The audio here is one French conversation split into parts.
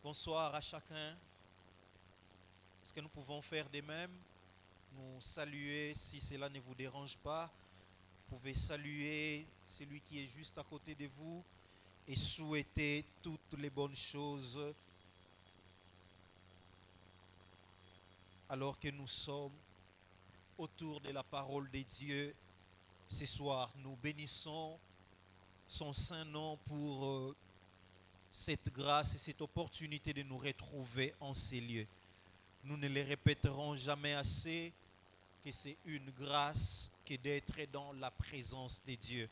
Bonsoir à chacun. Est-ce que nous pouvons faire de même? Nous saluer, si cela ne vous dérange pas. Vous pouvez saluer celui qui est juste à côté de vous et souhaiter toutes les bonnes choses alors que nous sommes autour de la parole de Dieu ce soir. Nous bénissons son saint nom pour cette grâce et cette opportunité de nous retrouver en ces lieux. Nous ne les répéterons jamais assez que c'est une grâce que d'être dans la présence de Dieu.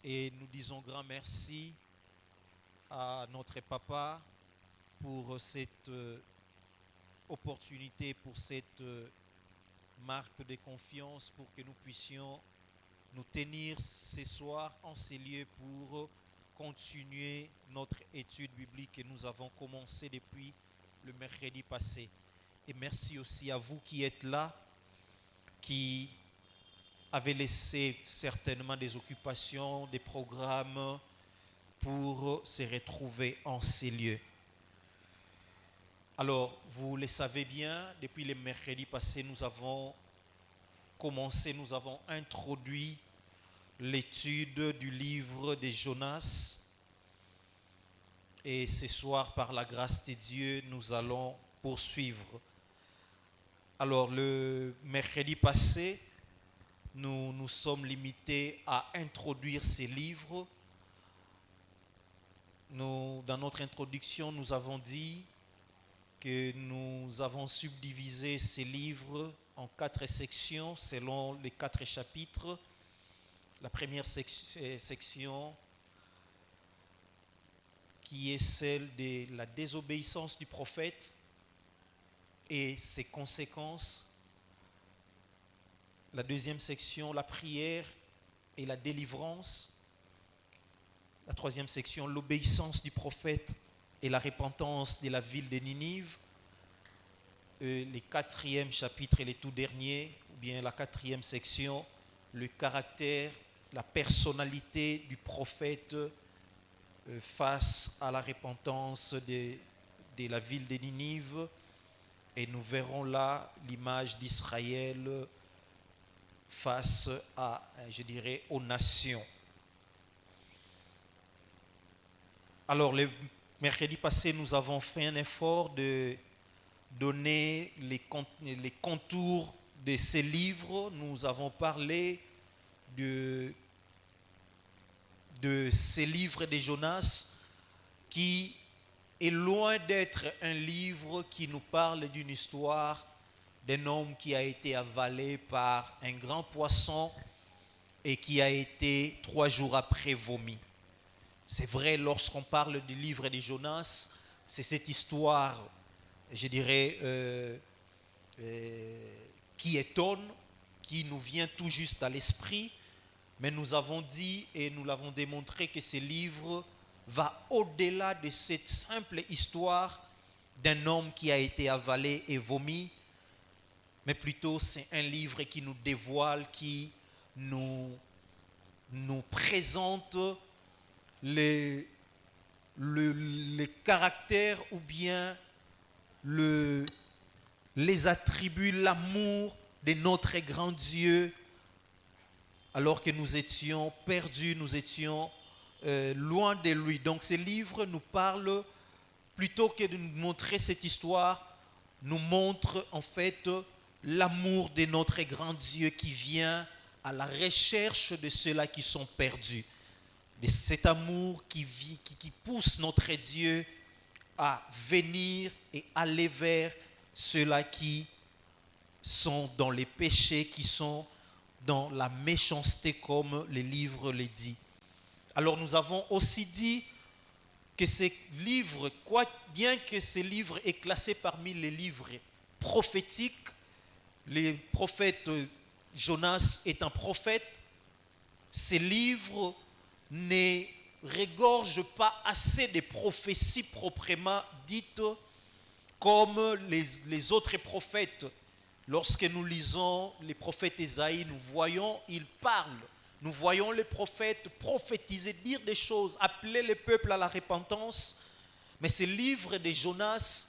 Et nous disons grand merci à notre papa pour cette opportunité, pour cette marque de confiance, pour que nous puissions nous tenir ce soir en ces lieux pour continuer notre étude biblique que nous avons commencé depuis le mercredi passé. Et merci aussi à vous qui êtes là, qui avez laissé certainement des occupations, des programmes pour se retrouver en ces lieux. Alors, vous le savez bien, depuis le mercredi passé, nous avons introduit l'étude du livre de Jonas. Et ce soir, par la grâce de Dieu, nous allons poursuivre. Alors, le mercredi passé, nous nous sommes limités à introduire ces livres. Dans notre introduction, nous avons dit que nous avons subdivisé ces livres en 4 sections selon les 4 chapitres. La première section qui est celle de la désobéissance du prophète et ses conséquences. La deuxième section, la prière et la délivrance. La troisième section, l'obéissance du prophète et la repentance de la ville de Ninive. Les 4e chapitre et les tout derniers, ou bien la 4e section, le caractère, la personnalité du prophète face à la repentance de la ville de Ninive. Et nous verrons là l'image d'Israël face à, je dirais, aux nations. Alors, le mercredi passé, nous avons fait un effort de donner les contours de ces livres. Nous avons parlé de ces livres de Jonas qui est loin d'être un livre qui nous parle d'une histoire d'un homme qui a été avalé par un grand poisson et qui a été 3 jours après vomi. C'est vrai, lorsqu'on parle du livre de Jonas, c'est cette histoire, je dirais, qui étonne, qui nous vient tout juste à l'esprit. Mais nous avons dit et nous l'avons démontré que ce livre va au-delà de cette simple histoire d'un homme qui a été avalé et vomi. Mais plutôt c'est un livre qui nous dévoile, qui nous présente les caractères ou bien les attributs, l'amour de notre grand Dieu, alors que nous étions perdus, nous étions loin de lui. Donc ce livre nous parle, plutôt que de nous montrer cette histoire, nous montre en fait l'amour de notre grand Dieu qui vient à la recherche de ceux-là qui sont perdus. De cet amour qui pousse notre Dieu à venir et aller vers ceux-là qui sont dans les péchés, qui sont dans la méchanceté, comme le livre le dit. Alors nous avons aussi dit que ce livre, bien que ce livre est classé parmi les livres prophétiques, le prophète Jonas est un prophète, ce livre ne regorge pas assez de prophéties proprement dites comme les autres prophètes. Lorsque nous lisons les prophètes Ésaïe, nous voyons, ils parlent. Nous voyons les prophètes prophétiser, dire des choses, appeler le peuple à la repentance. Mais ce livre de Jonas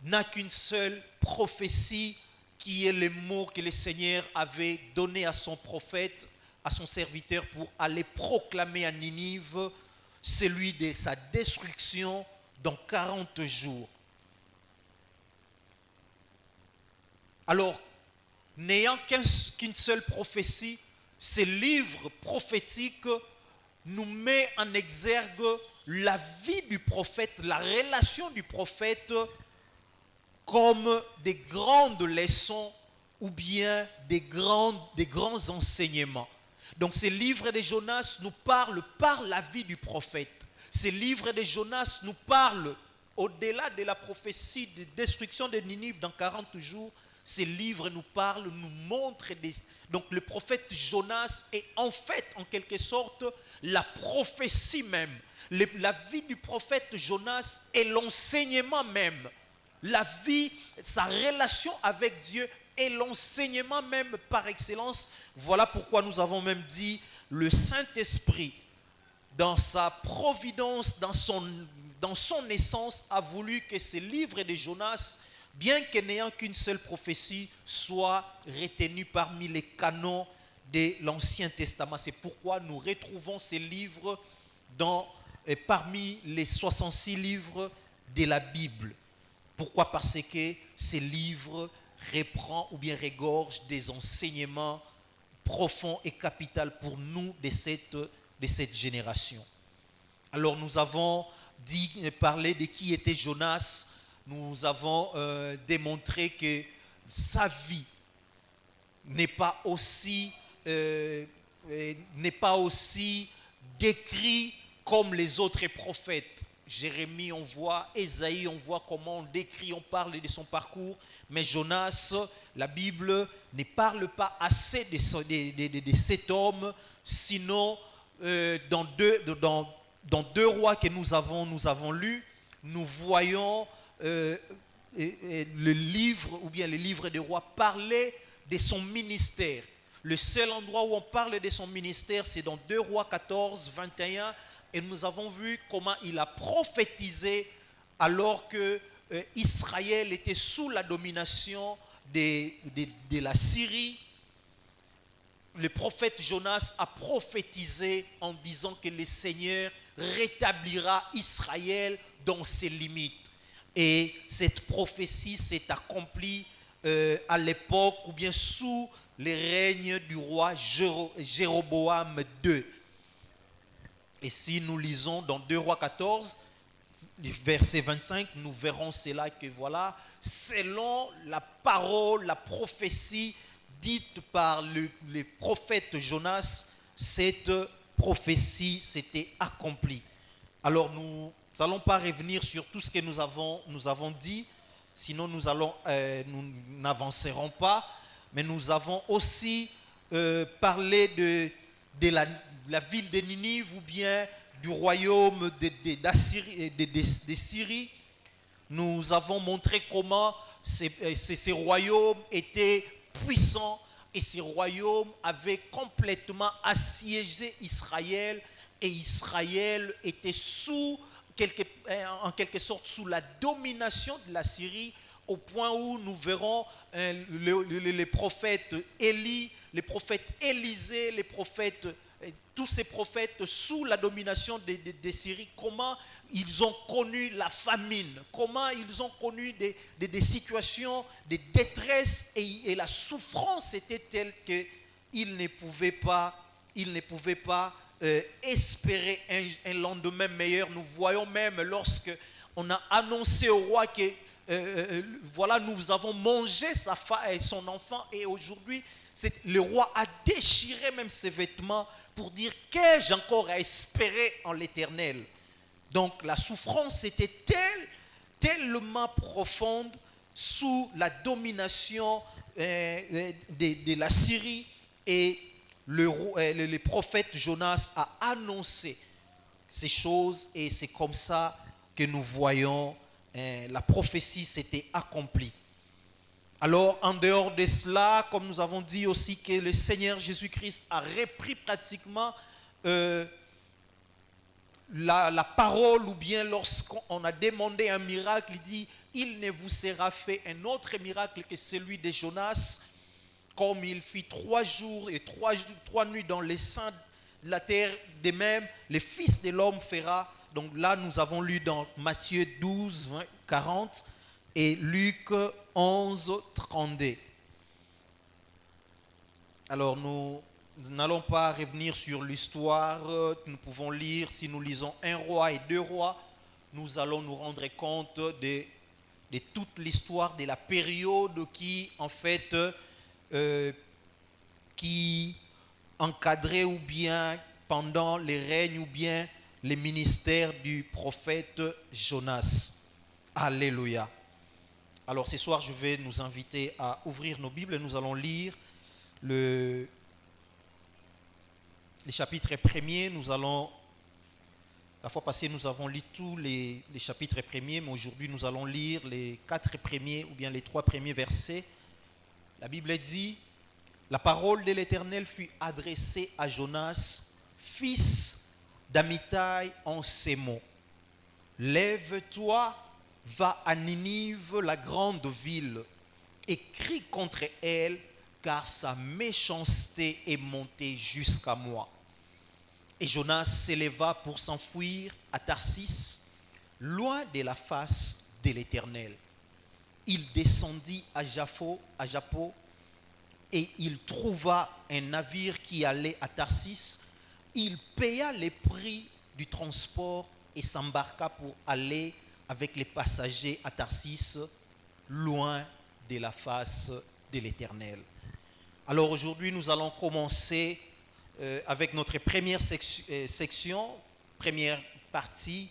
n'a qu'une seule prophétie qui est le mot que le Seigneur avait donné à son prophète, à son serviteur pour aller proclamer à Ninive celui de sa destruction dans 40 jours. Alors, n'ayant qu'une seule prophétie, ce livre prophétique nous met en exergue la vie du prophète, la relation du prophète comme des grandes leçons ou bien des grands enseignements. Donc ce livre de Jonas nous parle par la vie du prophète. Ce livre de Jonas nous parle, au-delà de la prophétie de destruction de Ninive dans 40 jours, ce livre nous parle, nous montre donc le prophète Jonas est en fait, en quelque sorte, la prophétie même. La vie du prophète Jonas est l'enseignement même. La vie, sa relation avec Dieu est l'enseignement même par excellence. Voilà pourquoi nous avons même dit le Saint-Esprit, dans sa providence, dans son essence, a voulu que ce livre de Jonas, bien que n'ayant qu'une seule prophétie, soit retenu parmi les canons de l'Ancien Testament. C'est pourquoi nous retrouvons ces livres parmi les 66 livres de la Bible. Pourquoi? Parce que ces livres reprend ou bien regorge des enseignements profonds et capitaux pour nous de cette génération. Alors nous avons parlé de qui était Jonas. Nous avons démontré que sa vie n'est pas aussi décrite comme les autres prophètes. Jérémie, on voit, Ésaïe, on voit comment on décrit, on parle de son parcours. Mais Jonas, la Bible ne parle pas assez de cet homme, sinon dans deux rois que nous avons lus, nous voyons le livre, ou bien le livre des rois, parler de son ministère. Le seul endroit où on parle de son ministère, c'est dans 2 Rois 14, 21, et nous avons vu comment il a prophétisé alors que Israël était sous la domination de la Syrie. Le prophète Jonas a prophétisé en disant que le Seigneur rétablira Israël dans ses limites. Et cette prophétie s'est accomplie à l'époque ou bien sous le règne du roi Jéroboam II. Et si nous lisons dans 2 Rois 14, verset 25, nous verrons cela que voilà, selon la parole, la prophétie dite par le prophète Jonas, cette prophétie s'était accomplie. Alors nous n'allons pas revenir sur tout ce que nous avons dit, sinon nous n'avancerons pas, mais nous avons aussi parlé de la ville de Ninive ou bien du royaume de Syrie. Nous avons montré comment ces royaumes étaient puissants et ces royaumes avaient complètement assiégé Israël et Israël était en quelque sorte sous la domination de la Syrie, au point où nous verrons les prophètes Élie, les prophètes Élisée, tous ces prophètes sous la domination de Syrie, comment ils ont connu la famine, comment ils ont connu des situations de détresse et la souffrance était telle qu'ils ne pouvaient pas espérer un lendemain meilleur. Nous voyons même lorsque on a annoncé au roi que voilà, nous avons mangé sa femme et son enfant et aujourd'hui le roi a déchiré même ses vêtements pour dire qu'ai-je encore à espérer en l'Éternel. Donc la souffrance était tellement profonde sous la domination de la Syrie et le prophète Jonas a annoncé ces choses et c'est comme ça que nous voyons la prophétie s'était accomplie. Alors, en dehors de cela, comme nous avons dit aussi que le Seigneur Jésus-Christ a repris pratiquement la parole, ou bien lorsqu'on a demandé un miracle, il dit, il ne vous sera fait un autre miracle que celui de Jonas, comme il fit 3 jours et 3 nuits dans les seins de la terre, de même, le Fils de l'homme fera. Donc là, nous avons lu dans Matthieu 12, 20, 40 et Luc 11, 32. Alors nous n'allons pas revenir sur l'histoire. Nous pouvons lire, si nous lisons 1 roi et 2 rois, nous allons nous rendre compte de toute l'histoire de la période qui, en fait, qui encadrait ou bien pendant les règnes ou bien les ministères du prophète Jonas. Alléluia. Alors ce soir, je vais nous inviter à ouvrir nos Bibles et nous allons lire les chapitres premiers. La fois passée, nous avons lu tous les chapitres premiers, mais aujourd'hui, nous allons lire les 4 premiers ou bien les 3 premiers versets. La Bible dit, la parole de l'Éternel fut adressée à Jonas, fils d'Amittai, en ces mots. Lève-toi, va à Ninive, la grande ville, et crie contre elle, car sa méchanceté est montée jusqu'à moi. Et Jonas s'éleva pour s'enfuir à Tarsis, loin de la face de l'Éternel. Il descendit à Jappo, et il trouva un navire qui allait à Tarsis. Il paya les prix du transport et s'embarqua pour aller avec les passagers à Tarsis, loin de la face de l'Éternel. Alors aujourd'hui, nous allons commencer avec notre première section, première partie,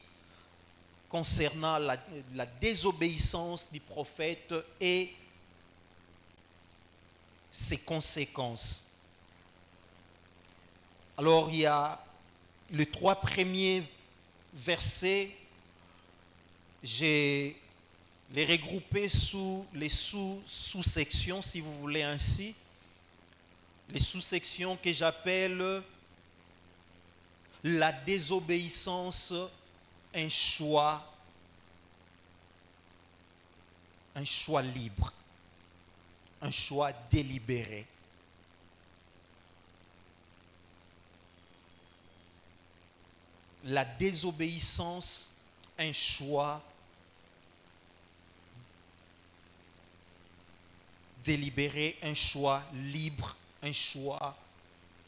concernant la désobéissance du prophète et ses conséquences. Alors il y a les 3 premiers versets, j'ai les regroupés sous les sous-sections, si vous voulez ainsi. Les sous-sections que j'appelle la désobéissance, un choix libre, un choix délibéré. La désobéissance, un choix délibéré, un choix libre, un choix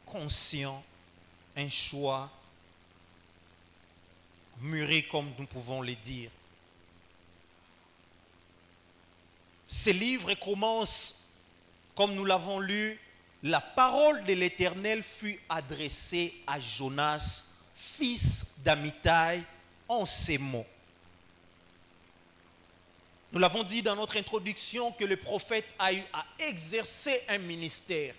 conscient, un choix mûri, comme nous pouvons le dire. Ce livre commence, comme nous l'avons lu, la parole de l'Éternel fut adressée à Jonas, fils d'Amittai, en ces mots. Nous l'avons dit dans notre introduction que le prophète a eu à exercer un ministère.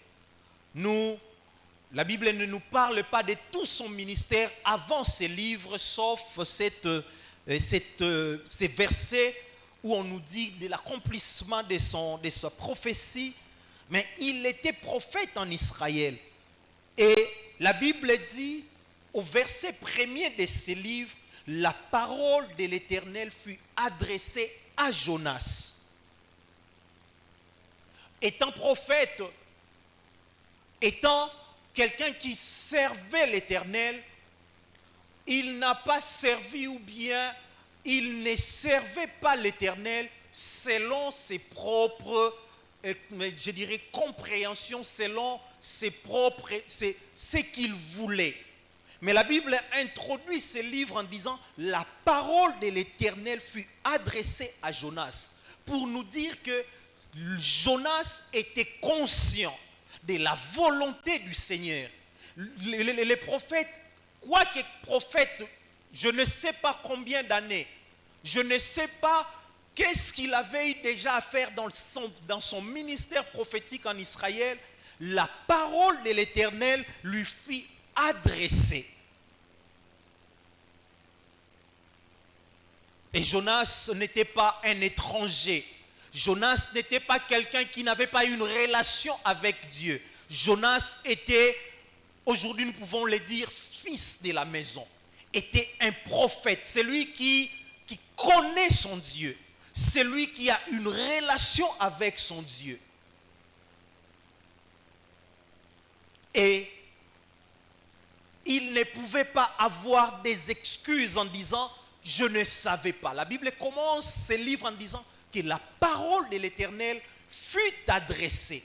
La Bible ne nous parle pas de tout son ministère avant ces livres, sauf ces versets où on nous dit de l'accomplissement de sa prophétie. Mais il était prophète en Israël. Et la Bible dit, au verset 1er de ce livre, la parole de l'Éternel fut adressée à Jonas. Étant prophète, étant quelqu'un qui servait l'Éternel, il n'a pas servi ou bien il ne servait pas l'Éternel selon ses propres, je dirais, compréhensions, selon ce qu'il voulait. Mais la Bible introduit ce livre en disant « La parole de l'Éternel fut adressée à Jonas » pour nous dire que Jonas était conscient de la volonté du Seigneur. Les prophètes, quoique prophète, je ne sais pas combien d'années, je ne sais pas qu'est-ce qu'il avait eu déjà à faire dans son ministère prophétique en Israël, la parole de l'Éternel lui fit adressée. Et Jonas n'était pas un étranger. Jonas n'était pas quelqu'un qui n'avait pas une relation avec Dieu. Jonas était, aujourd'hui nous pouvons le dire, fils de la maison. était un prophète, celui qui connaît son Dieu, celui qui a une relation avec son Dieu. Et il ne pouvait pas avoir des excuses en disant « je ne savais pas ». La Bible commence ce livre en disant que la parole de l'Éternel fut adressée.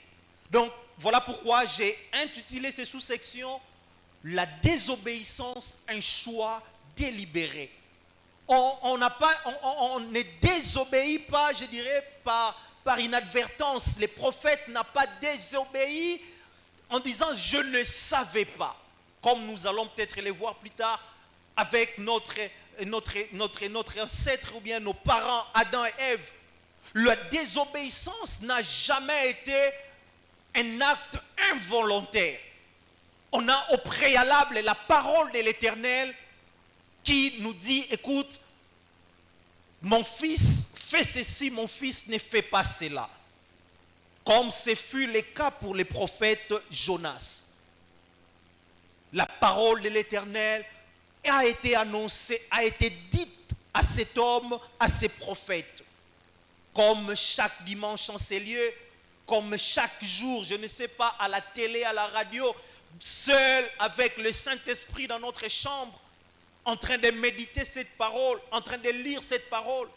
Donc, voilà pourquoi j'ai intitulé ces sous-sections « La désobéissance, un choix délibéré ». On ne désobéit pas, je dirais, par inadvertance. Les prophètes n'ont pas désobéi en disant « je ne savais pas ». Comme nous allons peut-être les voir plus tard avec notre ancêtre ou bien nos parents, Adam et Ève. La désobéissance n'a jamais été un acte involontaire. On a au préalable la parole de l'Éternel qui nous dit, écoute, mon fils fait ceci, mon fils ne fait pas cela. Comme ce fut le cas pour les prophètes Jonas. La parole de l'Éternel a été annoncée, a été dite à cet homme, à ces prophètes. Comme chaque dimanche en ces lieux, comme chaque jour, je ne sais pas, à la télé, à la radio, seul avec le Saint-Esprit dans notre chambre, en train de méditer cette parole, en train de lire cette parole,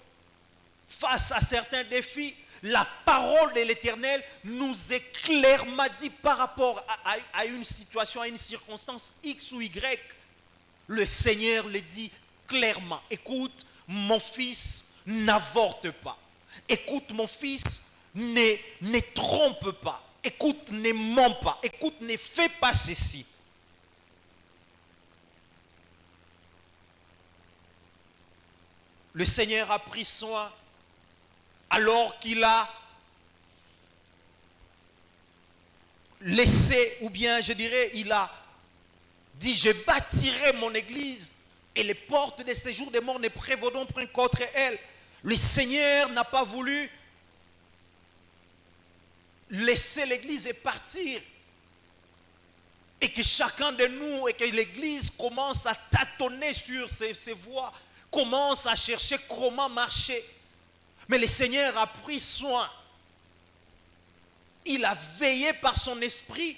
face à certains défis, la parole de l'Éternel nous est clairement dit par rapport à une situation, à une circonstance X ou Y. Le Seigneur le dit clairement. Écoute, mon fils, n'avorte pas. Écoute, mon fils, ne trompe pas. Écoute, ne ment pas. Écoute, ne fais pas ceci. Le Seigneur a pris soin alors qu'il a laissé, ou bien je dirais, il a dit, je bâtirai mon église et les portes des séjours des morts ne prévaudront point contre elle. Le Seigneur n'a pas voulu laisser l'église et partir. Et que chacun de nous, et que l'église commence à tâtonner sur ses voies, commence à chercher comment marcher. Mais le Seigneur a pris soin. Il a veillé par son esprit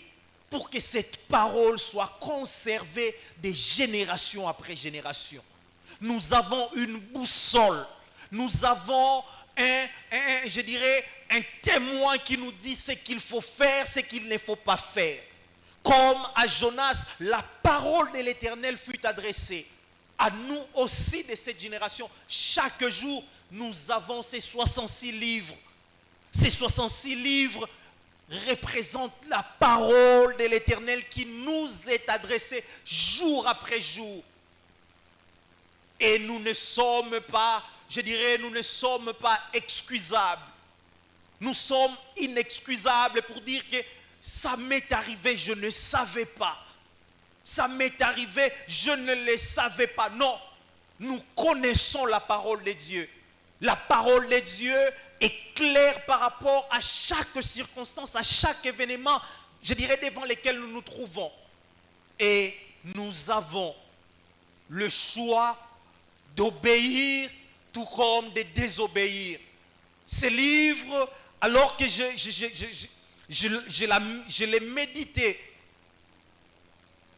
pour que cette parole soit conservée de génération après génération. Nous avons une boussole. Nous avons je dirais, un témoin qui nous dit ce qu'il faut faire, ce qu'il ne faut pas faire. Comme à Jonas, la parole de l'Éternel fut adressée. À nous aussi de cette génération, chaque jour, nous avons ces 66 livres. Ces 66 livres représentent la parole de l'Éternel qui nous est adressée jour après jour. Et nous ne sommes pas, je dirais, nous ne sommes pas excusables. Nous sommes inexcusables pour dire que ça m'est arrivé, je ne savais pas. Ça m'est arrivé, je ne le savais pas. Non, nous connaissons la parole de Dieu. La parole de Dieu est claire par rapport à chaque circonstance, à chaque événement, je dirais, devant lesquels nous nous trouvons. Et nous avons le choix d'obéir tout comme de désobéir. Ce livre, alors que je l'ai médité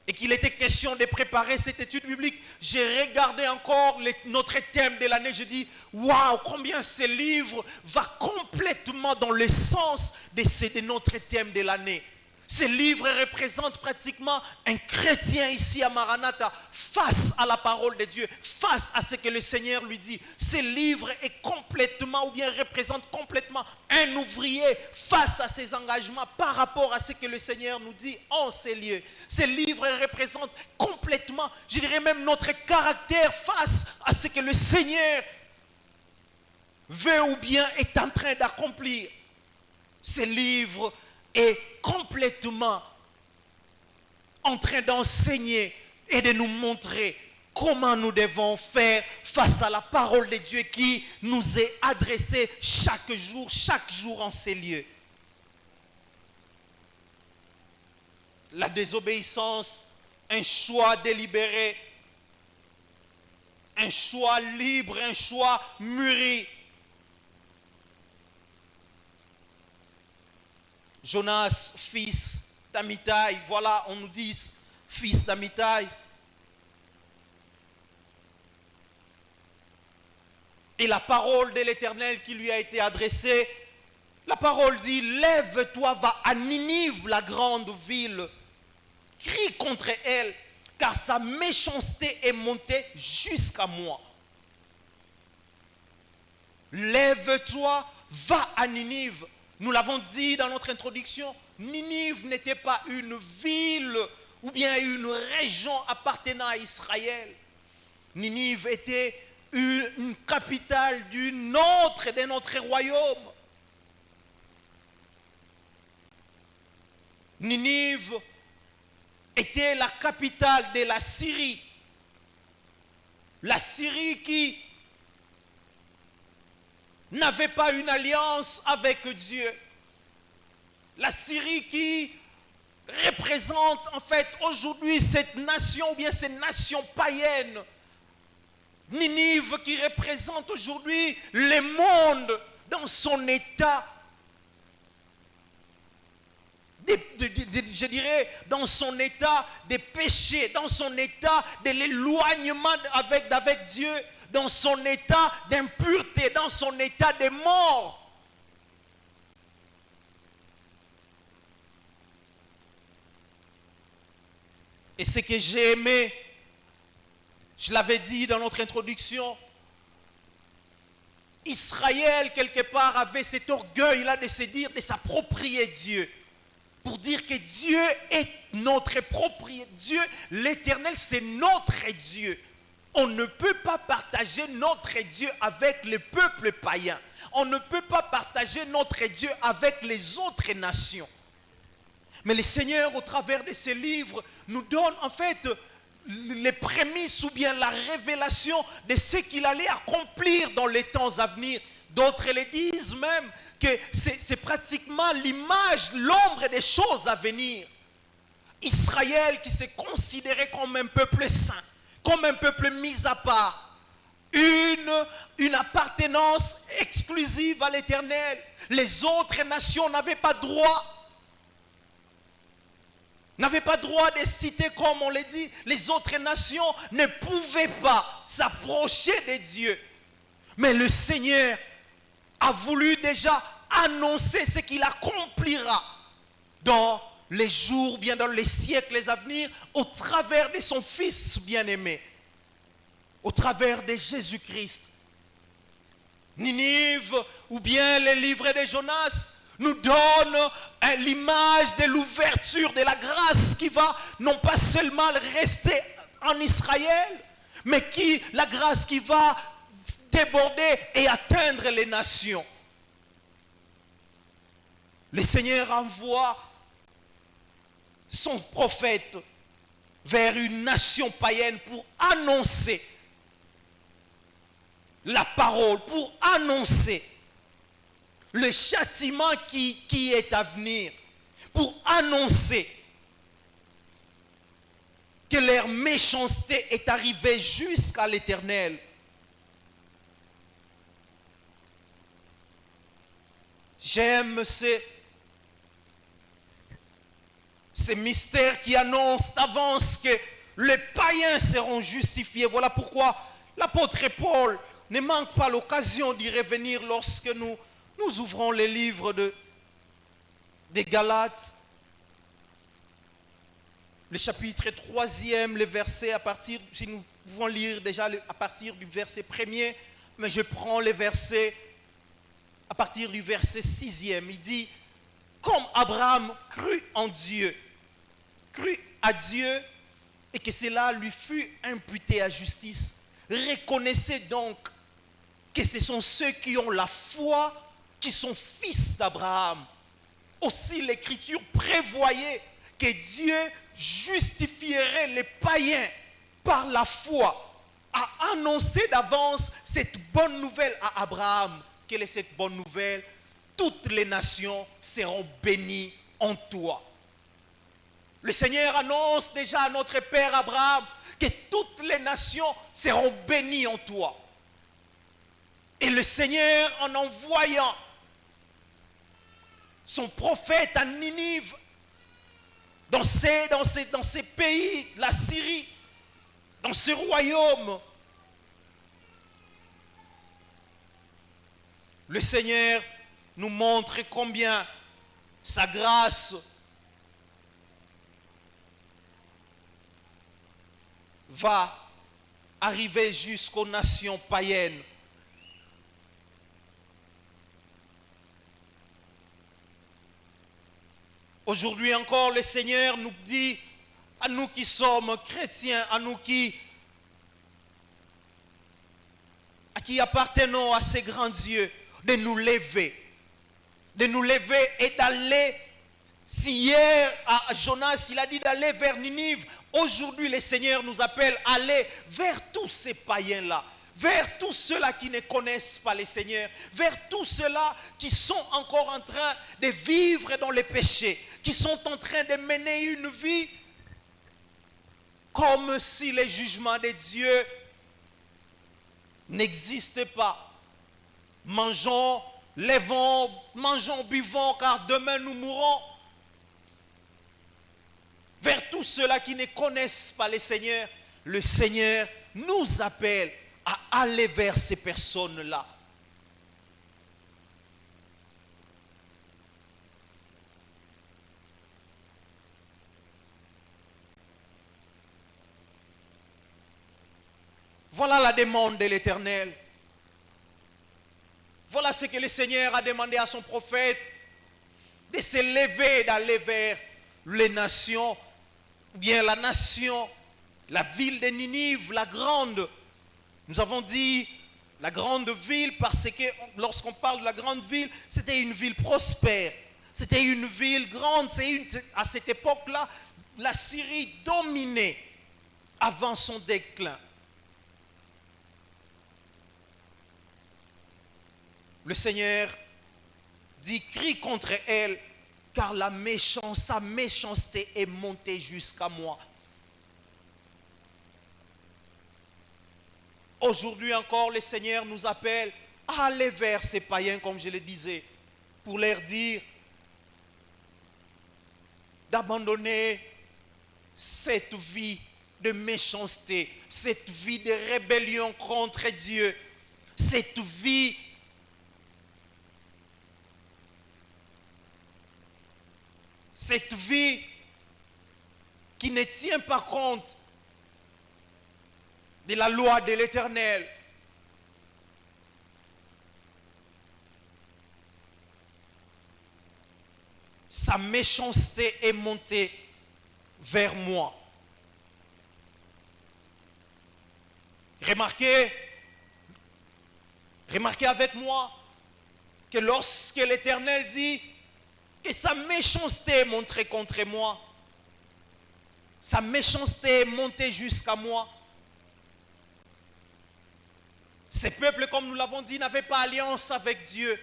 et qu'il était question de préparer cette étude biblique, j'ai regardé encore notre thème de l'année. Je dis, waouh, combien ce livre va complètement dans le sens de notre thème de l'année. Ce livre représente pratiquement un chrétien ici à Maranatha face à la parole de Dieu, face à ce que le Seigneur lui dit. Ce livre est complètement, ou bien représente complètement un ouvrier face à ses engagements par rapport à ce que le Seigneur nous dit en ces lieux. Ce livre représente complètement, je dirais même notre caractère face à ce que le Seigneur veut ou bien est en train d'accomplir. Ce livre est complètement en train d'enseigner et de nous montrer comment nous devons faire face à la parole de Dieu qui nous est adressée chaque jour en ces lieux. La désobéissance, un choix délibéré. un choix libre, un choix mûri. Jonas, fils d'Amittai, voilà, on nous dit fils d'Amittai. Et la parole de l'Éternel qui lui a été adressée, la parole dit, lève-toi, va à Ninive, la grande ville, crie contre elle, car sa méchanceté est montée jusqu'à moi. Lève-toi, va à Ninive. Nous l'avons dit dans notre introduction, Ninive n'était pas une ville ou bien une région appartenant à Israël. Ninive était une capitale d'un autre royaume. Ninive était la capitale de la Syrie. La Syrie qui n'avait pas une alliance avec Dieu. La Syrie qui représente en fait aujourd'hui cette nation ou bien ces nations païennes. Ninive qui représente aujourd'hui le monde dans son état, je dirais, dans son état de péché, dans son état de l'éloignement avec Dieu, dans son état d'impureté, dans son état de mort. Et ce que j'ai aimé, je l'avais dit dans notre introduction, Israël, quelque part, avait cet orgueil-là de se dire, de s'approprier Dieu. Pour dire que Dieu est notre propriétaire. Dieu, l'Éternel, c'est notre Dieu. On ne peut pas partager notre Dieu avec les peuples païens. On ne peut pas partager notre Dieu avec les autres nations. Mais le Seigneur, au travers de ces livres, nous donne en fait les prémices ou bien la révélation de ce qu'il allait accomplir dans les temps à venir. D'autres le disent même que c'est pratiquement l'image, l'ombre des choses à venir. Israël qui s'est considéré comme un peuple saint, comme un peuple mis à part, une appartenance exclusive à l'Éternel. Les autres nations n'avaient pas droit de citer, comme on l'a dit. Les autres nations ne pouvaient pas s'approcher de Dieu. Mais le Seigneur a voulu déjà annoncer ce qu'il accomplira dans les jours, bien dans les siècles à venir, au travers de son Fils bien-aimé, au travers de Jésus-Christ. Ninive, ou bien les livres de Jonas, nous donne l'image de l'ouverture de la grâce qui va non pas seulement rester en Israël, mais la grâce qui va déborder et atteindre les nations. Le Seigneur envoie son prophète vers une nation païenne pour annoncer la parole, pour annoncer le châtiment qui est à venir, pour annoncer que leur méchanceté est arrivée jusqu'à l'Éternel. J'aime ces mystères qui annoncent d'avance que les païens seront justifiés. Voilà pourquoi l'apôtre Paul ne manque pas l'occasion d'y revenir lorsque nous ouvrons les livres des Galates, le chapitre 3e, le verset si nous pouvons lire déjà à partir du verset 1er, mais je prends les versets à partir du verset 6e. Il dit, comme Abraham crut en Dieu, crut à Dieu, et que cela lui fut imputé à justice, reconnaissez donc que ce sont ceux qui ont la foi qui sont fils d'Abraham. Aussi l'Écriture prévoyait que Dieu justifierait les païens par la foi, a annoncé d'avance cette bonne nouvelle à Abraham. Quelle est cette bonne nouvelle? Toutes les nations seront bénies en toi. Le Seigneur annonce déjà à notre Père Abraham que toutes les nations seront bénies en toi. Et le Seigneur, en envoyant son prophète à Ninive, dans ces pays, la Syrie, dans ce royaume, le Seigneur nous montre combien sa grâce va arriver jusqu'aux nations païennes. Aujourd'hui encore, le Seigneur nous dit, à nous qui sommes chrétiens, à qui appartenons à ces grands dieux, de nous lever et d'aller. Si hier à Jonas il a dit d'aller vers Ninive, aujourd'hui le Seigneur nous appelle à aller vers tous ces païens-là, vers tous ceux-là qui ne connaissent pas le Seigneur, vers tous ceux-là qui sont encore en train de vivre dans les péchés, qui sont en train de mener une vie comme si le jugement de Dieu n'existait pas. Mangeons, levons, mangeons, buvons, car demain nous mourrons. Vers tous ceux-là qui ne connaissent pas le Seigneur nous appelle à aller vers ces personnes-là. Voilà la demande de l'Éternel. Voilà ce que le Seigneur a demandé à son prophète, de se lever, d'aller vers les nations, ou bien la nation, la ville de Ninive, la grande. Nous avons dit la grande ville parce que lorsqu'on parle de la grande ville, c'était une ville prospère. C'était une ville grande. À cette époque-là, la Syrie dominait avant son déclin. Le Seigneur dit, crie contre elle, car sa méchanceté est montée jusqu'à moi. Aujourd'hui encore, le Seigneur nous appelle à aller vers ces païens, comme je le disais, pour leur dire d'abandonner cette vie de méchanceté, cette vie de rébellion contre Dieu, cette vie qui ne tient pas compte de la loi de l'Éternel. Sa méchanceté est montée vers moi. Remarquez avec moi que lorsque l'Éternel dit que sa méchanceté est montée contre moi, sa méchanceté est montée jusqu'à moi. Ces peuples, comme nous l'avons dit, n'avaient pas alliance avec Dieu.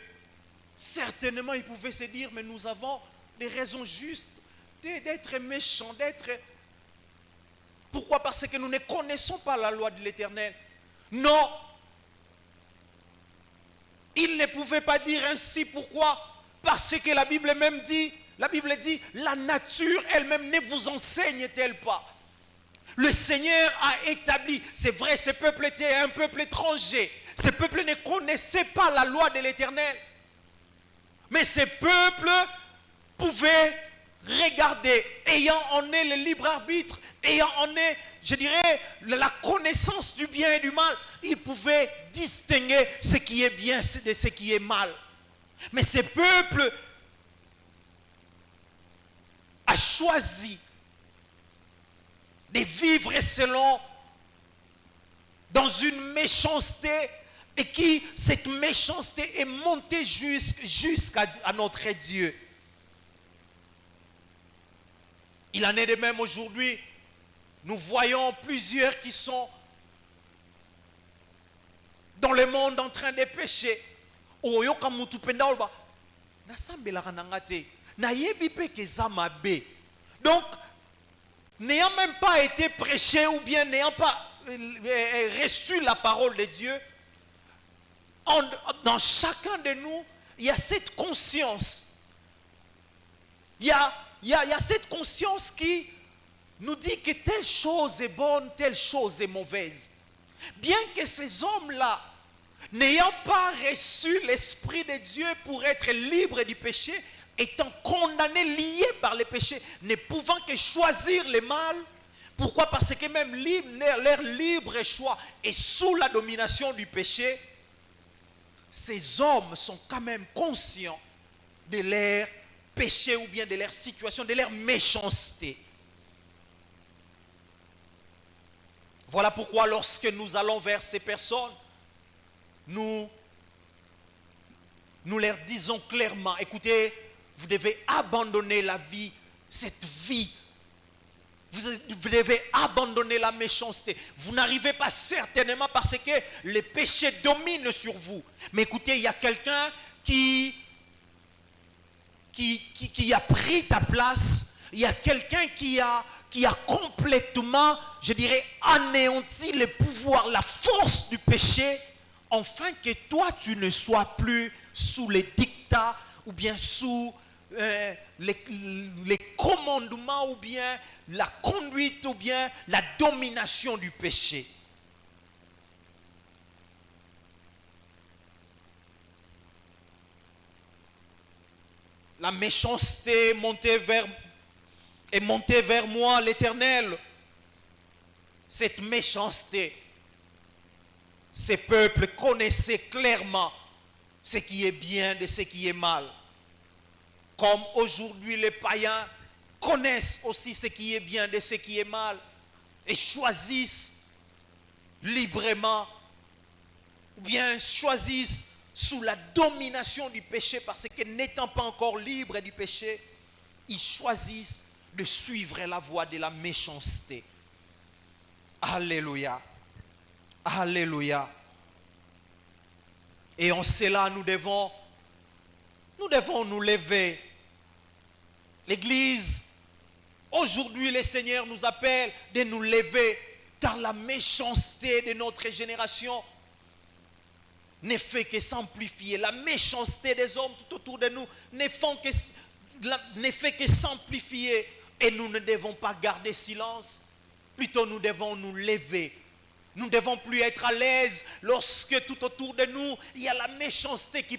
Certainement, ils pouvaient se dire, mais nous avons des raisons justes d'être méchants, Pourquoi? Parce que nous ne connaissons pas la loi de l'Éternel. Non. Ils ne pouvaient pas dire ainsi. Pourquoi? Parce que la Bible dit, la nature elle-même ne vous enseigne-t-elle pas? Le Seigneur a établi, c'est vrai, ce peuple était un peuple étranger. Ce peuple ne connaissait pas la loi de l'Éternel. Mais ce peuple pouvait regarder, ayant en eux le libre arbitre, ayant en eux, je dirais, la connaissance du bien et du mal, ils pouvaient distinguer ce qui est bien de ce qui est mal. Mais ce peuple a choisi de vivre selon dans une méchanceté et cette méchanceté est montée jusqu'à notre Dieu. Il en est de même aujourd'hui. Nous voyons plusieurs qui sont dans le monde en train de pécher. Donc, n'ayant même pas été prêché ou bien n'ayant pas reçu la parole de Dieu, dans chacun de nous, il y a cette conscience. Il y a cette conscience qui nous dit que telle chose est bonne, telle chose est mauvaise. Bien que ces hommes-là, n'ayant pas reçu l'Esprit de Dieu pour être libres du péché, étant condamnés, liés par le péché, ne pouvant que choisir le mal. Pourquoi? Parce que même leur libre choix est sous la domination du péché. Ces hommes sont quand même conscients de leur péché ou bien de leur situation, de leur méchanceté. Voilà pourquoi lorsque nous allons vers ces personnes, nous leur disons clairement, écoutez, vous devez abandonner la vie, cette vie. Vous devez abandonner la méchanceté. Vous n'arrivez pas certainement parce que le péché domine sur vous. Mais écoutez, il y a quelqu'un qui a pris ta place. Il y a quelqu'un qui a complètement, je dirais, anéanti le pouvoir, la force du péché, afin que toi, tu ne sois plus sous les dictats ou bien sous les commandements ou bien la conduite ou bien la domination du péché. La méchanceté est montée vers moi, l'Éternel. Cette méchanceté, ces peuples connaissaient clairement ce qui est bien de ce qui est mal. Comme aujourd'hui les païens connaissent aussi ce qui est bien de ce qui est mal et choisissent librement ou bien choisissent sous la domination du péché parce que n'étant pas encore libres du péché, ils choisissent de suivre la voie de la méchanceté. Alléluia. Alléluia. Et en cela, nous devons nous lever. L'Église, aujourd'hui, le Seigneur nous appelle de nous lever, car la méchanceté de notre génération ne fait que s'amplifier. La méchanceté des hommes tout autour de nous ne fait que s'amplifier. Et nous ne devons pas garder silence. Plutôt, nous devons nous lever. Nous ne devons plus être à l'aise lorsque tout autour de nous, il y a la méchanceté qui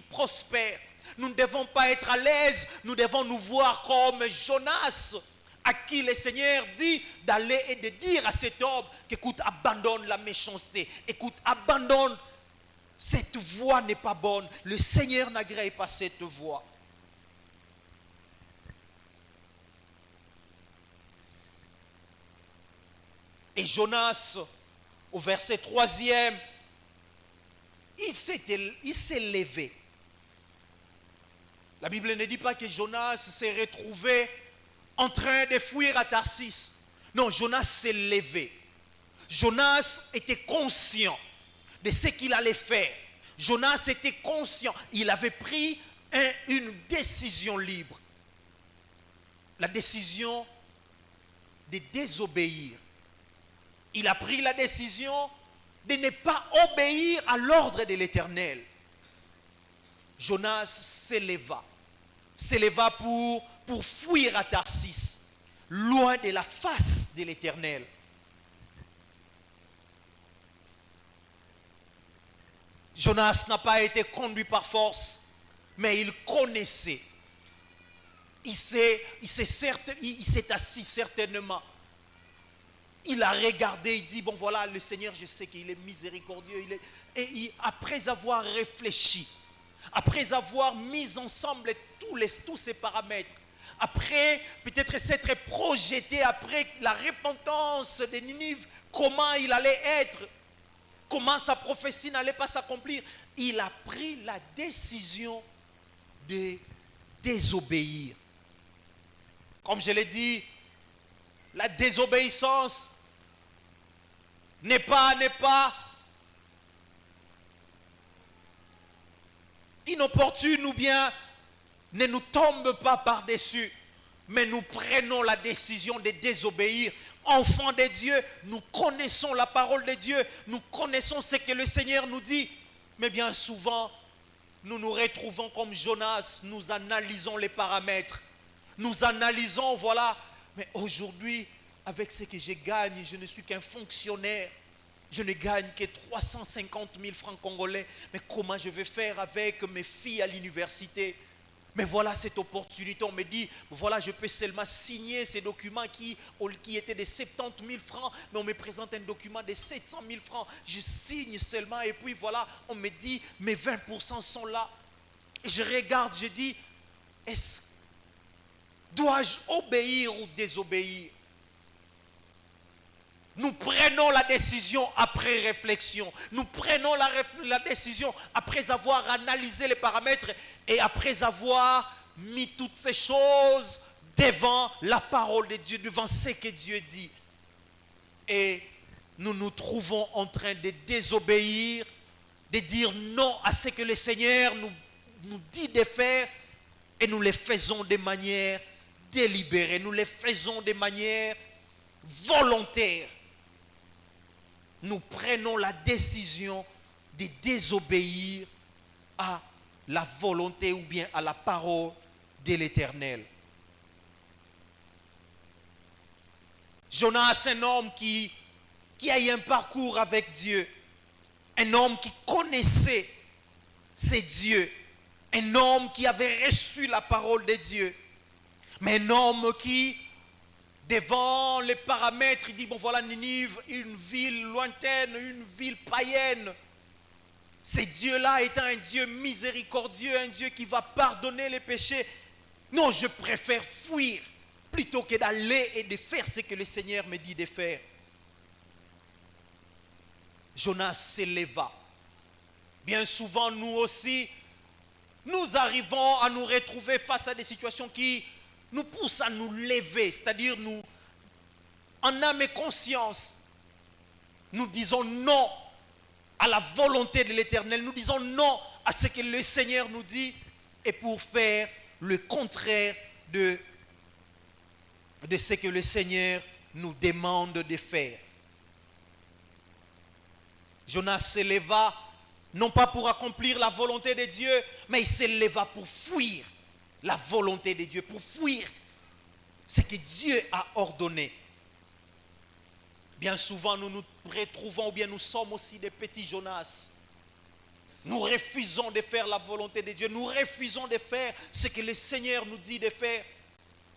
prospère. Nous ne devons pas être à l'aise. Nous devons nous voir comme Jonas, à qui le Seigneur dit d'aller et de dire à cet homme qu'écoute, abandonne la méchanceté. Écoute, abandonne. Cette voie n'est pas bonne. Le Seigneur n'agrée pas cette voie. Et Jonas, au verset 3e, il s'est levé. La Bible ne dit pas que Jonas s'est retrouvé en train de fuir à Tarsis. Non, Jonas s'est levé. Jonas était conscient de ce qu'il allait faire. Jonas était conscient. Il avait pris une décision libre. La décision de désobéir. Il a pris la décision de ne pas obéir à l'ordre de l'Éternel. Jonas s'éleva pour fuir à Tarsis, loin de la face de l'Éternel. Jonas n'a pas été conduit par force, mais il connaissait. Il s'est assis certainement. Il a regardé, il dit, bon voilà, le Seigneur, je sais qu'il est miséricordieux. Après avoir réfléchi, après avoir mis ensemble tous ces paramètres, après peut-être s'être projeté, après la repentance de Ninive, comment il allait être, comment sa prophétie n'allait pas s'accomplir, il a pris la décision de désobéir. Comme je l'ai dit, la désobéissance n'est pas inopportune ou bien ne nous tombe pas par-dessus. mais nous prenons la décision de désobéir. Enfants de Dieu, nous connaissons la parole de Dieu, nous connaissons ce que le Seigneur nous dit, mais bien souvent, nous nous retrouvons comme Jonas, nous analysons les paramètres, nous analysons, voilà, mais aujourd'hui, avec ce que je gagne, je ne suis qu'un fonctionnaire, je ne gagne que 350 000 francs congolais, mais comment je vais faire avec mes filles à l'université? Mais voilà cette opportunité, on me dit, voilà, je peux seulement signer ces documents qui étaient de 70 000 francs, mais on me présente un document de 700 000 francs. Je signe seulement et puis voilà, on me dit, mes 20% sont là. Et je regarde, je dis, dois-je obéir ou désobéir? Nous prenons la décision après réflexion. Nous prenons la décision après avoir analysé les paramètres et après avoir mis toutes ces choses devant la parole de Dieu, devant ce que Dieu dit. Et nous nous trouvons en train de désobéir, de dire non à ce que le Seigneur nous dit de faire et nous le faisons de manière délibérée, nous le faisons de manière volontaire. Nous prenons la décision de désobéir à la volonté ou bien à la parole de l'Éternel. Jonas, un homme qui a eu un parcours avec Dieu, un homme qui connaissait ses dieux, un homme qui avait reçu la parole de Dieu, mais un homme qui, devant les paramètres, il dit, bon voilà Ninive, une ville lointaine, une ville païenne. Ce Dieu-là est un Dieu miséricordieux, un Dieu qui va pardonner les péchés. Non, je préfère fuir plutôt que d'aller et de faire ce que le Seigneur me dit de faire. Jonas s'éleva. Bien souvent, nous aussi, nous arrivons à nous retrouver face à des situations qui nous poussent à nous lever, c'est-à-dire nous, en âme et conscience, nous disons non à la volonté de l'Éternel, nous disons non à ce que le Seigneur nous dit, et pour faire le contraire de ce que le Seigneur nous demande de faire. Jonas s'éleva, non pas pour accomplir la volonté de Dieu, mais il s'éleva pour fuir la volonté de Dieu, pour fuir ce que Dieu a ordonné. Bien souvent, nous nous retrouvons, ou bien nous sommes aussi des petits Jonas. Nous refusons de faire la volonté de Dieu. Nous refusons de faire ce que le Seigneur nous dit de faire.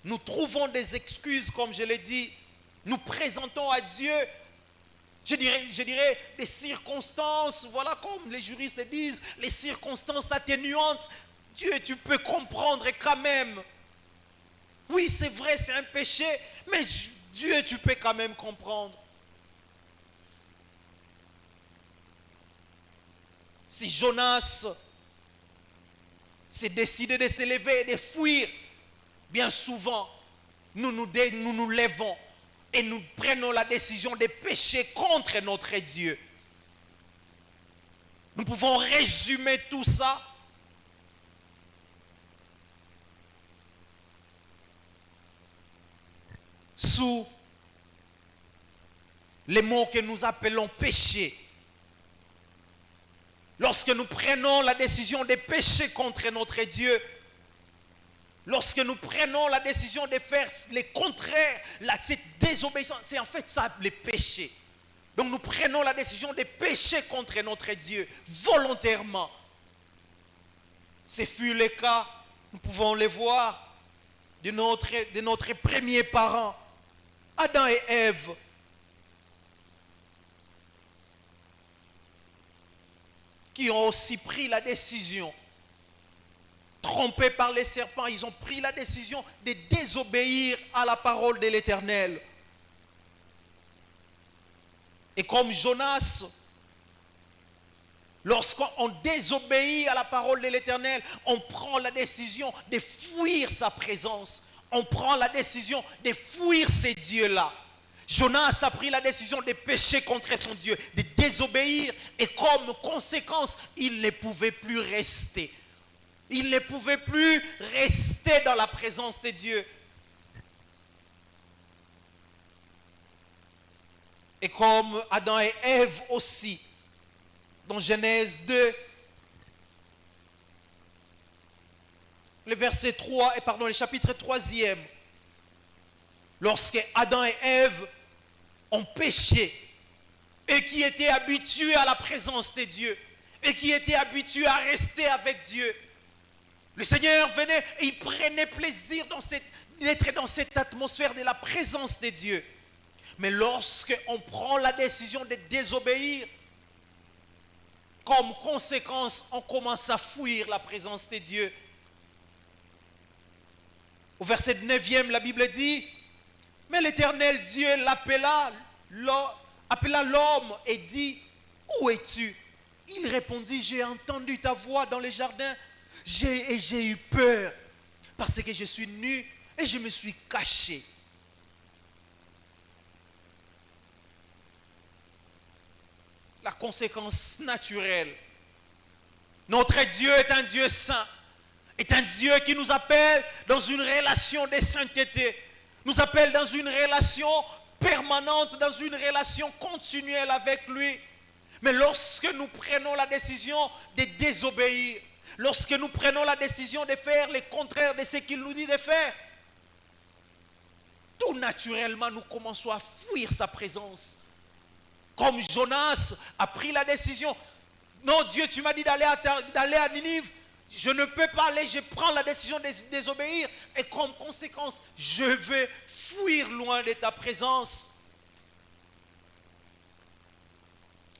Nous trouvons des excuses, comme je l'ai dit. Nous présentons à Dieu, je dirais, des circonstances, voilà comme les juristes disent, les circonstances atténuantes. Dieu, tu peux comprendre quand même. Oui, c'est vrai, c'est un péché, mais Dieu, tu peux quand même comprendre. Si Jonas s'est décidé de se lever et de fuir, bien souvent, nous nous levons et nous prenons la décision de pécher contre notre Dieu. Nous pouvons résumer tout ça sous les mots que nous appelons péché. Lorsque nous prenons la décision de pécher contre notre Dieu, lorsque nous prenons la décision de faire le contraire, cette désobéissance, c'est en fait ça le péché. Donc nous prenons la décision de pécher contre notre Dieu volontairement. Ce fut le cas, nous pouvons le voir, de notre premier parent, Adam et Ève. Qui ont aussi pris la décision, trompés par les serpents, ils ont pris la décision de désobéir à la parole de l'Éternel. Et comme Jonas, lorsqu'on désobéit à la parole de l'Éternel, on prend la décision de fuir sa présence. On prend la décision de fuir ces dieux-là. Jonas a pris la décision de pécher contre son Dieu, de désobéir, et comme conséquence, il ne pouvait plus rester. Il ne pouvait plus rester dans la présence de Dieu. Et comme Adam et Ève aussi, dans Genèse 2, le verset 3, le chapitre 3e, lorsque Adam et Ève ont péché et qui étaient habitués à la présence de Dieu et qui étaient habitués à rester avec Dieu, le Seigneur venait et il prenait plaisir d'être dans cette atmosphère de la présence de Dieu. Mais lorsque on prend la décision de désobéir, comme conséquence, on commence à fuir la présence de Dieu. Au verset 9e, la Bible dit, mais l'Éternel Dieu appela l'homme et dit, où es-tu? Il répondit, j'ai entendu ta voix dans le jardin, j'ai eu peur, parce que je suis nu et je me suis caché. La conséquence naturelle. Notre Dieu est un Dieu saint, est un Dieu qui nous appelle dans une relation de sainteté, nous appelle dans une relation permanente, dans une relation continuelle avec lui. Mais lorsque nous prenons la décision de désobéir, lorsque nous prenons la décision de faire le contraire de ce qu'il nous dit de faire, tout naturellement nous commençons à fuir sa présence. Comme Jonas a pris la décision, non Dieu tu m'as dit d'aller à Ninive, je ne peux pas aller, je prends la décision de désobéir et comme conséquence, je vais fuir loin de ta présence.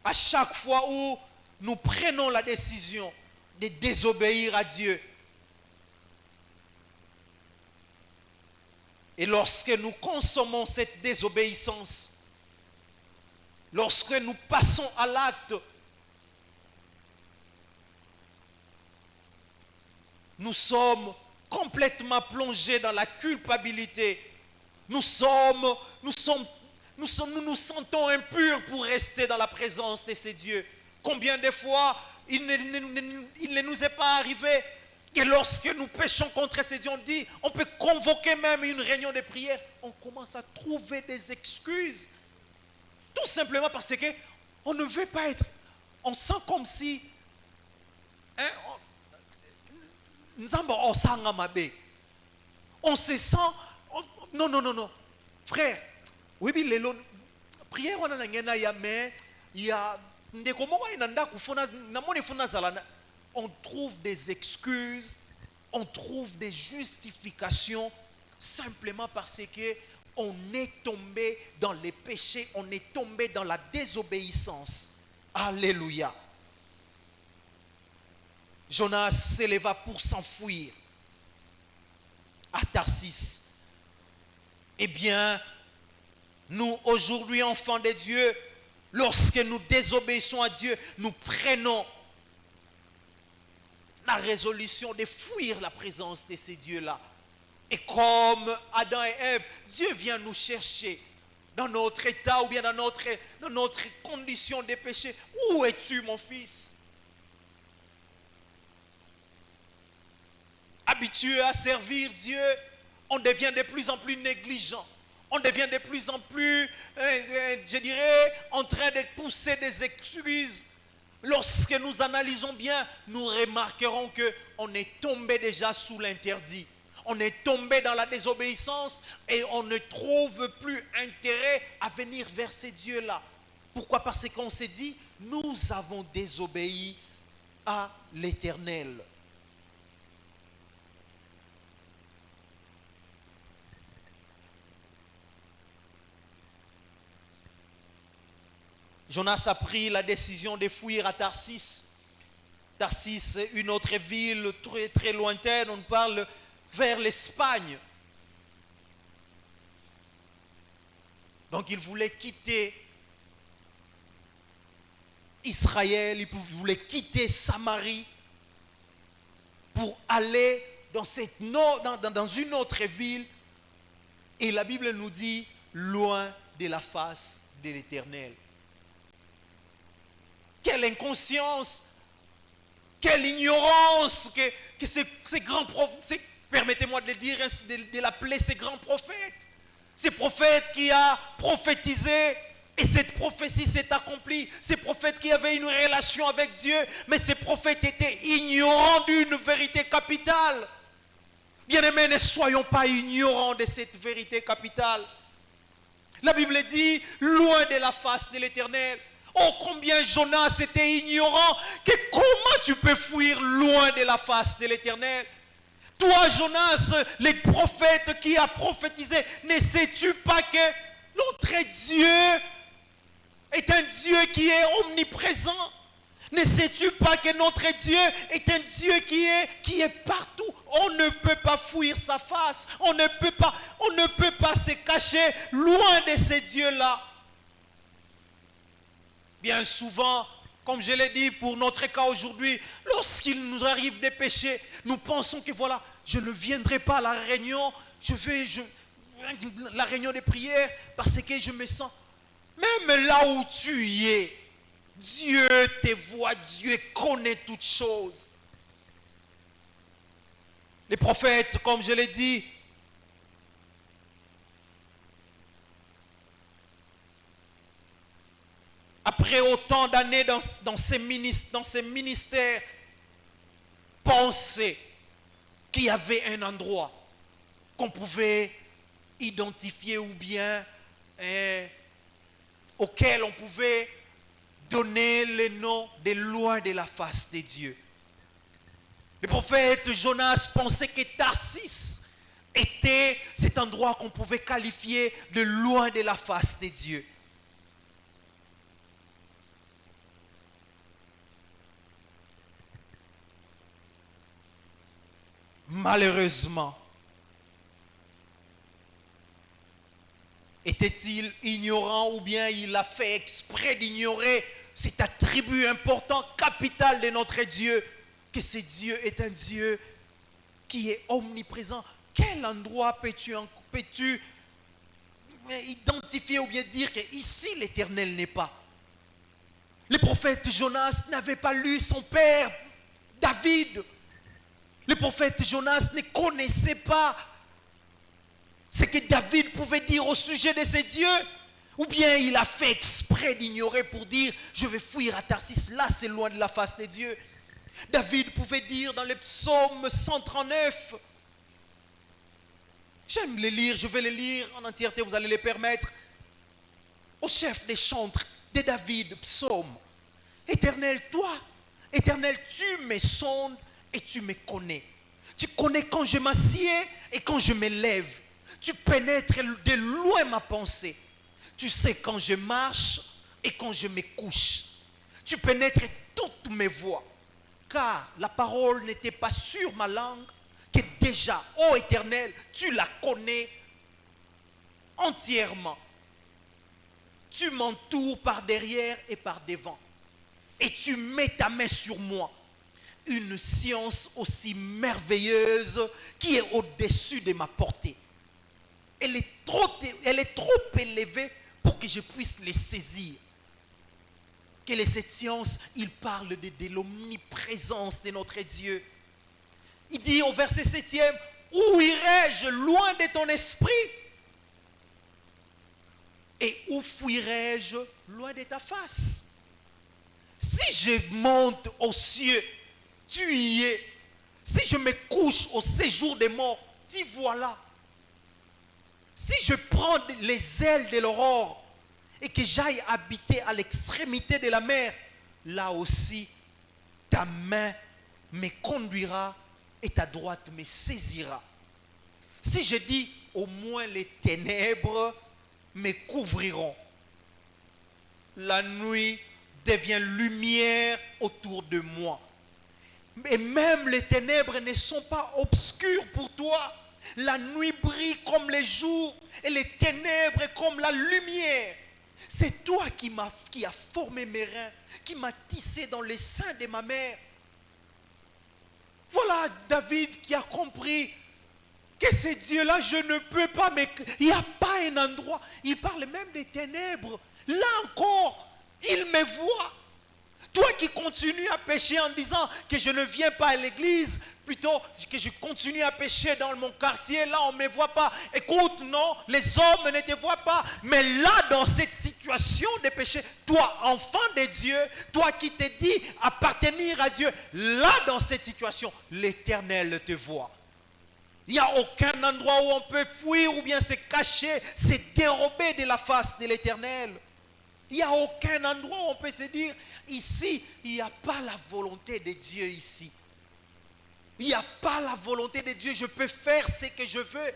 À chaque fois où nous prenons la décision de désobéir à Dieu, et lorsque nous consommons cette désobéissance, lorsque nous passons à l'acte, nous sommes complètement plongés dans la culpabilité. Nous nous sentons impurs pour rester dans la présence de ces dieux. Combien de fois il ne nous est pas arrivé que lorsque nous péchons contre ces dieux, on peut convoquer même une réunion de prière, on commence à trouver des excuses. Tout simplement parce que on ne veut pas être, on sent comme si on se sent, non, frère, oui, prière on a ya mais il y a on trouve des excuses, on trouve des justifications simplement parce que on est tombé dans les péchés, on est tombé dans la désobéissance. Alléluia. Jonas s'éleva pour s'enfuir à Tarsis. Eh bien, nous aujourd'hui, enfants de Dieu, lorsque nous désobéissons à Dieu, nous prenons la résolution de fuir la présence de ces dieux-là. Et comme Adam et Ève, Dieu vient nous chercher dans notre état ou bien dans notre condition de péché. Où es-tu, mon fils? Habitué à servir Dieu, on devient de plus en plus négligent. On devient de plus en plus, je dirais, en train de pousser des excuses. Lorsque nous analysons bien, nous remarquerons qu'on est tombé déjà sous l'interdit. On est tombé dans la désobéissance et on ne trouve plus intérêt à venir vers ces dieux-là. Pourquoi? Parce qu'on s'est dit, nous avons désobéi à l'Éternel. Jonas a pris la décision de fuir à Tarsis. Tarsis, une autre ville très, très lointaine, on parle vers l'Espagne. Donc il voulait quitter Israël, il voulait quitter Samarie pour aller dans une autre ville. Et la Bible nous dit, loin de la face de l'Éternel. Quelle inconscience, quelle ignorance que ces grands prophètes, permettez-moi de le dire, de l'appeler ces grands prophètes. Ces prophètes qui a prophétisé Et cette prophétie s'est accomplie. Ces prophètes qui avaient une relation avec Dieu, mais ces prophètes étaient ignorants d'une vérité capitale. Bien-aimés, ne soyons pas ignorants de cette vérité capitale. La Bible dit, loin de la face de l'Éternel. Oh, combien Jonas était ignorant, que comment tu peux fuir loin de la face de l'Éternel? Toi, Jonas, les prophètes qui a prophétisé, ne sais-tu pas que notre Dieu est un Dieu qui est omniprésent? Ne sais-tu pas que notre Dieu est un Dieu qui est partout? On ne peut pas fuir sa face. On ne peut pas se cacher loin de ce Dieu-là. Bien souvent, comme je l'ai dit pour notre cas aujourd'hui, lorsqu'il nous arrive des péchés, nous pensons que voilà, je ne viendrai pas à la réunion, la réunion de prière parce que je me sens, même là où tu y es, Dieu te voit, Dieu connaît toutes choses. Les prophètes, comme je l'ai dit, après autant d'années dans ces ministères, pensaient qu'il y avait un endroit qu'on pouvait identifier ou bien auquel on pouvait donner le nom de loin de la face de Dieu. Le prophète Jonas pensait que Tarsis était cet endroit qu'on pouvait qualifier de loin de la face de Dieu. Malheureusement, était-il ignorant ou bien il a fait exprès d'ignorer cet attribut important, capital de notre Dieu, que ce Dieu est un Dieu qui est omniprésent? Quel endroit peux-tu identifier ou bien dire qu'ici l'Éternel n'est pas? Le prophète Jonas n'avait pas lu son père David. Le prophète Jonas ne connaissait pas ce que David pouvait dire au sujet de ces dieux. Ou bien il a fait exprès d'ignorer pour dire je vais fuir à Tarsis, là c'est loin de la face de Dieu. David pouvait dire dans le psaume 139, j'aime les lire, je vais les lire en entièreté, vous allez les permettre. Au chef des chantres de David, psaume: Éternel, toi, Éternel, tu me sondes et tu me connais. Tu connais quand je m'assieds et quand je me lève. Tu pénètres de loin ma pensée. Tu sais quand je marche et quand je me couche. Tu pénètres toutes mes voies. Car la parole n'était pas sur ma langue, que déjà, ô Éternel, tu la connais entièrement. Tu m'entoures par derrière et par devant. Et tu mets ta main sur moi. Une science aussi merveilleuse qui est au-dessus de ma portée. Elle est trop élevée pour que je puisse les saisir. Quelle est cette science? Il parle de l'omniprésence de notre Dieu. Il dit au verset 7e, où irai-je loin de ton esprit? Et où fuirai-je loin de ta face? Si je monte aux cieux, tu y es. Si je me couche au séjour des morts, t'y voilà. Si je prends les ailes de l'aurore et que j'aille habiter à l'extrémité de la mer, là aussi, ta main me conduira et ta droite me saisira. Si je dis, au moins les ténèbres me couvriront, la nuit devient lumière autour de moi. Et même les ténèbres ne sont pas obscures pour toi. La nuit brille comme le jour et les ténèbres comme la lumière. C'est toi qui as formé mes reins, qui m'as tissé dans les seins de ma mère. Voilà David qui a compris que ce Dieu-là, je ne peux pas, mais il n'y a pas un endroit. Il parle même des ténèbres. Là encore, il me voit. Toi qui continues à pécher en disant que je ne viens pas à l'église, plutôt que je continue à pécher dans mon quartier, là on ne me voit pas. Écoute, non, les hommes ne te voient pas. Mais là, dans cette situation de péché, toi, enfant de Dieu, toi qui te dis appartenir à Dieu, là, dans cette situation, l'Éternel te voit. Il n'y a aucun endroit où on peut fuir ou bien se cacher, se dérober de la face de l'Éternel. Il n'y a aucun endroit où on peut se dire, ici, il n'y a pas la volonté de Dieu ici. Il n'y a pas la volonté de Dieu, je peux faire ce que je veux.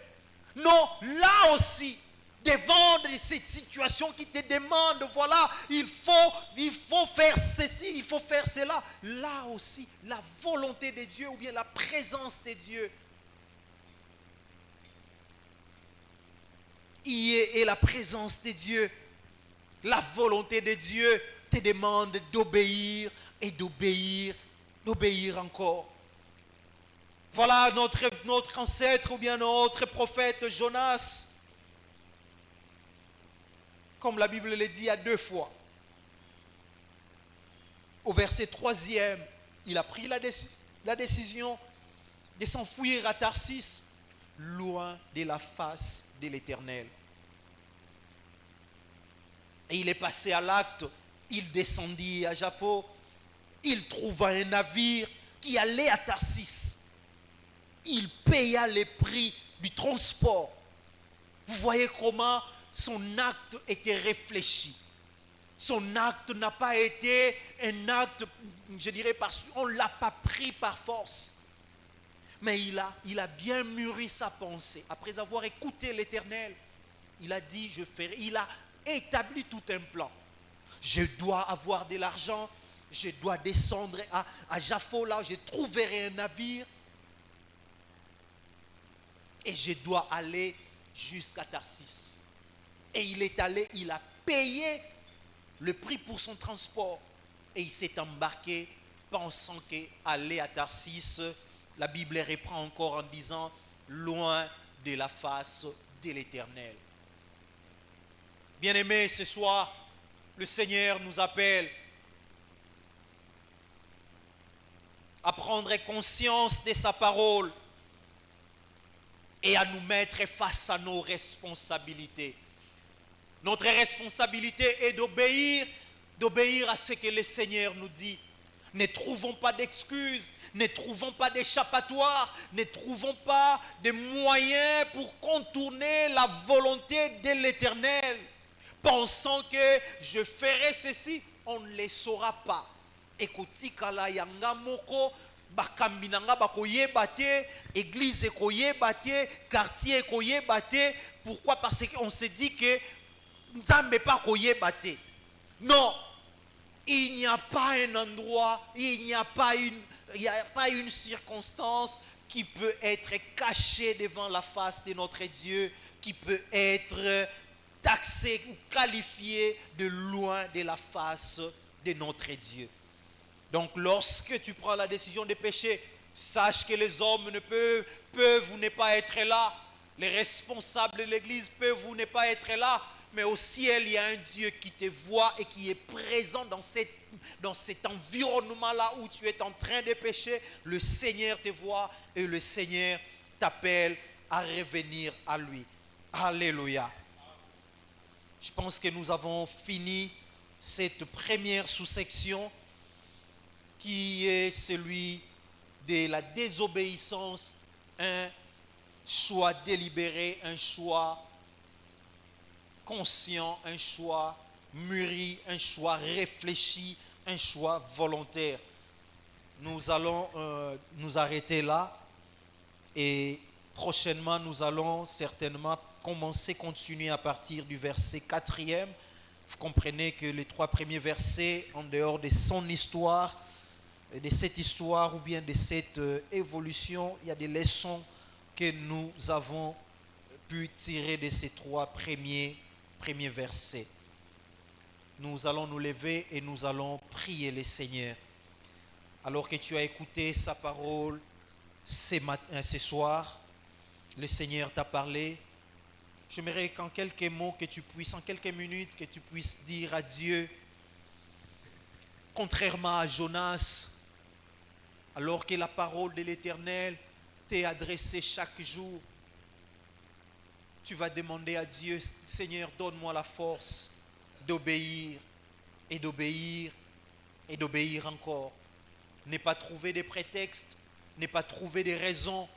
Non, là aussi, devant cette situation qui te demande, voilà, il faut faire ceci, il faut faire cela. Là aussi, la volonté de Dieu ou bien la présence de Dieu y est, et la présence de Dieu. La volonté de Dieu te demande d'obéir et d'obéir, d'obéir encore. Voilà notre ancêtre ou bien notre prophète Jonas. Comme la Bible le dit à 2 fois. Au verset 3e, il a pris la décision de s'enfuir à Tarsis, loin de la face de l'Éternel. Et il est passé à l'acte, il descendit à Jappo, il trouva un navire qui allait à Tarsis. Il paya les prix du transport. Vous voyez comment son acte était réfléchi. Son acte n'a pas été un acte, je dirais, on ne l'a pas pris par force. Mais il a bien mûri sa pensée. Après avoir écouté l'Éternel, il a dit, il a établi tout un plan. Je dois avoir de l'argent, je dois descendre à Jaffo, là je trouverai un navire. Et je dois aller jusqu'à Tarsis. Et il est allé, il a payé le prix pour son transport. Et il s'est embarqué pensant qu'aller à Tarsis, la Bible reprend encore en disant, loin de la face de l'Éternel. Bien-aimés, ce soir, le Seigneur nous appelle à prendre conscience de sa parole et à nous mettre face à nos responsabilités. Notre responsabilité est d'obéir à ce que le Seigneur nous dit. Ne trouvons pas d'excuses, ne trouvons pas d'échappatoire, ne trouvons pas de moyens pour contourner la volonté de l'Éternel. Pensant que je ferai ceci, on ne le saura pas. Écoutez, kala yanga moko, bakambi nanga bakoyeba te, église ekoyeba te, quartier ekoyeba te. Pourquoi? Parce qu'on se dit que nzambe pas koyeba te. Non, il n'y a pas un endroit, il n'y a pas une circonstance qui peut être cachée devant la face de notre Dieu, qui peut être taxé ou qualifié de loin de la face de notre Dieu. Donc lorsque tu prends la décision de pécher, sache que les hommes peuvent ou ne pas être là. Les responsables de l'église peuvent ou ne pas être là. Mais au ciel, il y a un Dieu qui te voit et qui est présent dans cet environnement-là où tu es en train de pécher. Le Seigneur te voit et le Seigneur t'appelle à revenir à lui. Alléluia. Je pense que nous avons fini cette première sous-section qui est celui de la désobéissance, un choix délibéré, un choix conscient, un choix mûri, un choix réfléchi, un choix volontaire. Nous allons nous arrêter là et prochainement nous allons certainement continuer à partir du verset 4e. Vous comprenez que les 3 premiers versets, en dehors de son histoire, de cette histoire ou bien de cette évolution, il y a des leçons que nous avons pu tirer de ces 3 premiers versets. Nous allons nous lever et nous allons prier le Seigneur. Alors que tu as écouté sa parole ce soir, le Seigneur t'a parlé. J'aimerais qu'en quelques mots, en quelques minutes, que tu puisses dire à Dieu Contrairement à Jonas, alors que la parole de l'Éternel t'est adressée chaque jour, tu vas demander à Dieu, Seigneur, donne-moi la force d'obéir et d'obéir et d'obéir encore. Ne pas trouver des prétextes, ne pas trouver des raisons,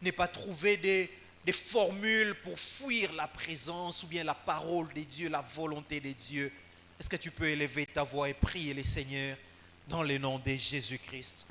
ne pas trouver des formules pour fuir la présence ou bien la parole de Dieu, la volonté de Dieu. Est-ce que tu peux élever ta voix et prier le Seigneur dans le nom de Jésus-Christ?